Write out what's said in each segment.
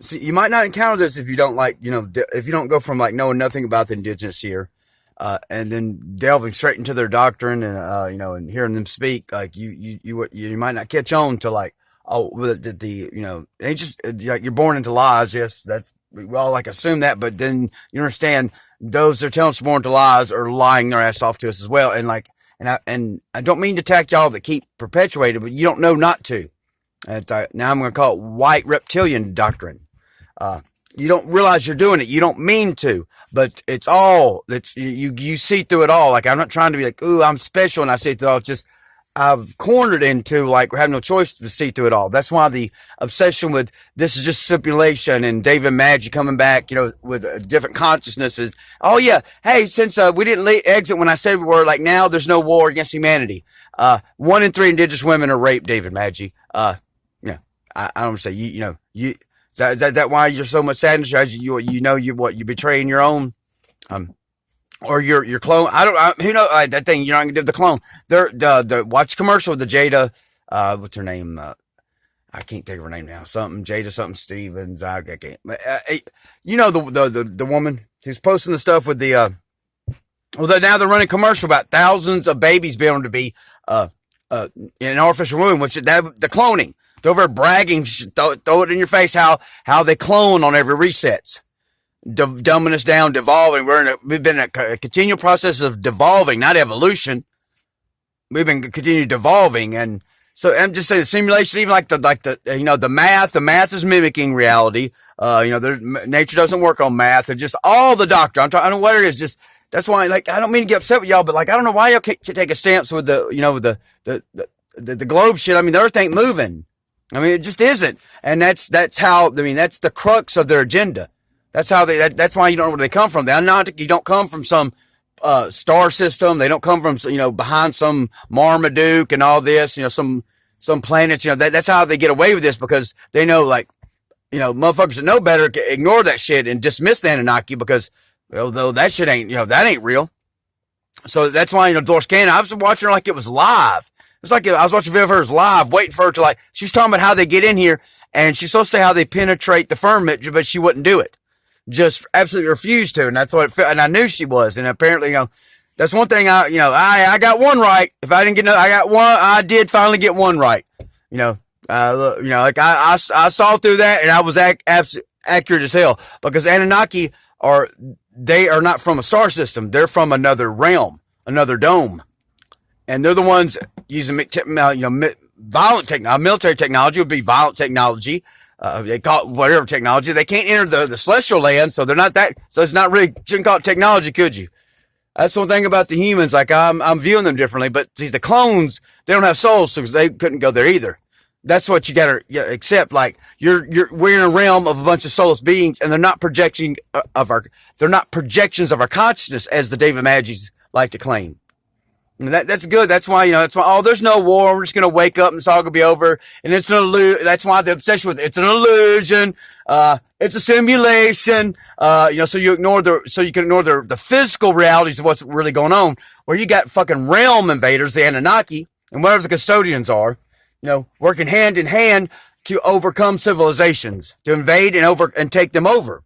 See, you might not encounter this if you don't if you don't go from like knowing nothing about the indigenous here, and then delving straight into their doctrine and, and hearing them speak. Like you might not catch on to like, oh, they just, like, you're born into lies. Yes, we all like assume that, but then you understand those that are telling us born into lies are lying their ass off to us as well. And like, and I don't mean to attack y'all that keep perpetuating, but you don't know not to. And now I'm going to call it white reptilian doctrine. You don't realize you're doing it. You don't mean to, but you see through it all. Like, I'm not trying to be like, ooh, I'm special and I see through it all. It's just, I've cornered into like, have no choice to see through it all. That's why the obsession with this is just simulation and David Maggi coming back, with different consciousnesses. Oh yeah. Hey, since, we didn't exit when I said we were, like, now there's no war against humanity. 1 in 3 indigenous women are raped, David Maggi. I don't say is that why you're so much sadness? You betraying your own, or your clone. Who knows, that thing, you're not gonna do the clone. Watch commercial with the Jada, what's her name? I can't think of her name now. Something Jada, something Stevens. I can't, the woman who's posting the stuff with the, now they're running commercial about thousands of babies being able to be, in an artificial womb, the cloning. They're over bragging, throw it in your face how they clone on every resets. Dumbing us down, devolving. We've been in a continual process of devolving, not evolution. We've been continuing devolving. And so I'm just saying the simulation, even like the math is mimicking reality. Nature doesn't work on math. It's just all the doctrine. I don't know what it is. Just, that's why, like, I don't mean to get upset with y'all, but like, I don't know why y'all can't take a stance with the globe shit. I mean, the earth ain't moving. I mean, it just isn't. And that's the crux of their agenda. That's that's why you don't know where they come from. You don't come from some, star system. They don't come from, behind some Marmaduke and all this, some planets, that's how they get away with this, because they know, like, motherfuckers that know better ignore that shit and dismiss the Anunnaki because, though that shit ain't, that ain't real. So that's why, Doris Cannon, I was watching her like it was live. It's like I was watching a video of hers live, waiting for her to, like, she's talking about how they get in here, and she's supposed to say how they penetrate the firmament, but she wouldn't do it. Just absolutely refused to, and that's what it felt, and I knew she was, and apparently, that's one thing I got one right. If I didn't get I got one, I did finally get one right. Like I saw through that, and I was accurate as hell, because Anunnaki they are not from a star system. They're from another realm, another dome. And they're the ones using, violent technology. Military technology would be violent technology. They call it whatever technology. They can't enter the celestial land, so they're not that. So it's not really, shouldn't call it technology, could you? That's one thing about the humans. Like, I'm viewing them differently. But see, the clones, they don't have souls, so they couldn't go there either. That's what you gotta accept. Like, we're in a realm of a bunch of soulless beings, and they're not projections of our consciousness, as the David Magis like to claim. And that's good. That's why, oh, there's no war. We're just going to wake up and it's all going to be over. And it's an illusion. That's why the obsession with it's an illusion. It's a simulation. So you can ignore the physical realities of what's really going on, where you got fucking realm invaders, the Anunnaki, and whatever the custodians are, working hand in hand to overcome civilizations, to invade and take them over.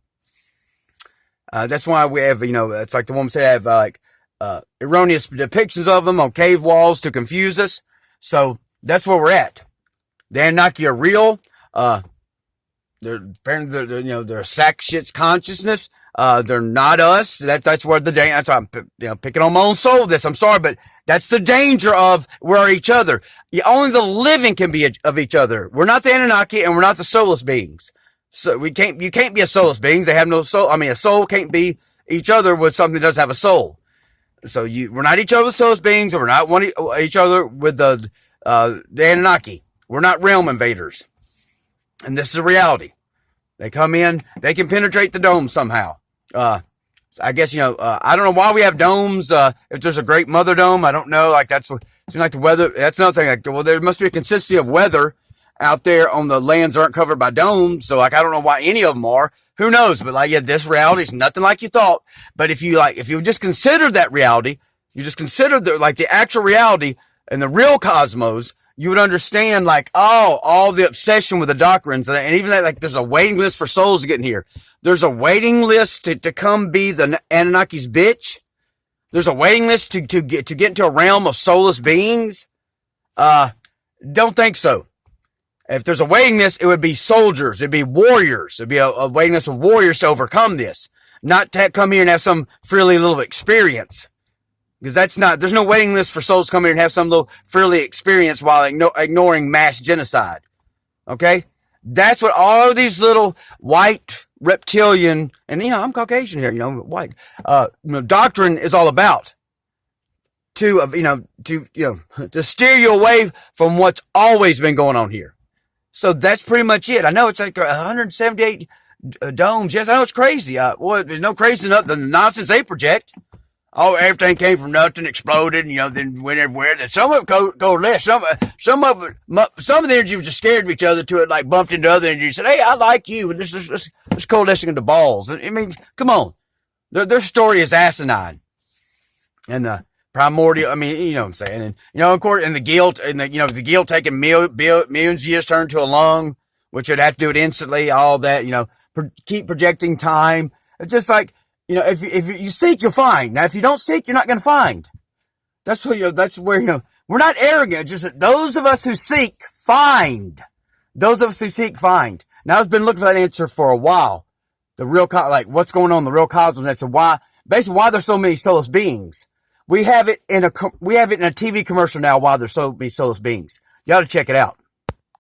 That's why we have, it's like the woman said, have erroneous depictions of them on cave walls to confuse us. So that's where we're at. The Anunnaki are real. They're sack shit's consciousness. They're not us. That's where that's why I'm picking on my own soul with this. I'm sorry, but that's the danger of we're each other. Only the living can be of each other. We're not the Anunnaki, and we're not the soulless beings. So you can't be a soulless being. They have no soul. I mean, a soul can't be each other with something that doesn't have a soul. So we're not each other with soulless beings, and we're not each other with the Anunnaki. We're not realm invaders. And this is a reality. They come in, they can penetrate the dome somehow. I guess, I don't know why we have domes. If there's a great mother dome, I don't know. Like, seems like the weather, that's another thing. Like, well, there must be a consistency of weather out there on the lands that aren't covered by domes. So, like, I don't know why any of them are. Who knows? But, like, yeah, this reality is nothing like you thought. But if you just consider that reality, you just consider the actual reality and the real cosmos, you would understand, like, oh, all the obsession with the doctrines, and even that, like, there's a waiting list for souls to get in here. There's a waiting list to come be the Anunnaki's bitch. There's a waiting list to get into a realm of soulless beings. Don't think so. If there's a waiting list, it would be soldiers. It'd be warriors. It'd be a waiting list of warriors to overcome this. Not to come here and have some frilly little experience. Because there's no waiting list for souls to come here and have some little frilly experience while ignoring mass genocide. Okay? That's what all of these little white reptilian, and I'm Caucasian here, white, doctrine is all about. To steer you away from what's always been going on here. So that's pretty much it. I know it's like 178 domes. Yes, I know it's crazy. There's no crazy enough than the nonsense they project. Oh, everything came from nothing, exploded, then went everywhere. Then some of it go less. Some of the energy was just scared of each other to it, like bumped into other energy. Said, "Hey, I like you," and let's coalescing into balls. I mean, come on, their story is asinine, and the primordial. I mean, you know what I'm saying, and of course, and the guilt, and the guilt taking millions of years turned to a lung, which would have to do it instantly. All that, keep projecting time. It's just like. If you seek, you'll find. Now, if you don't seek, you're not going to find. That's where, we're not arrogant. Just that those of us who seek, find. Those of us who seek, find. Now, I've been looking for that answer for a while. The real, what's going on in the real cosmos. That's why there's so many soulless beings. We have it in a TV commercial now, why there's so many soulless beings. You ought to check it out.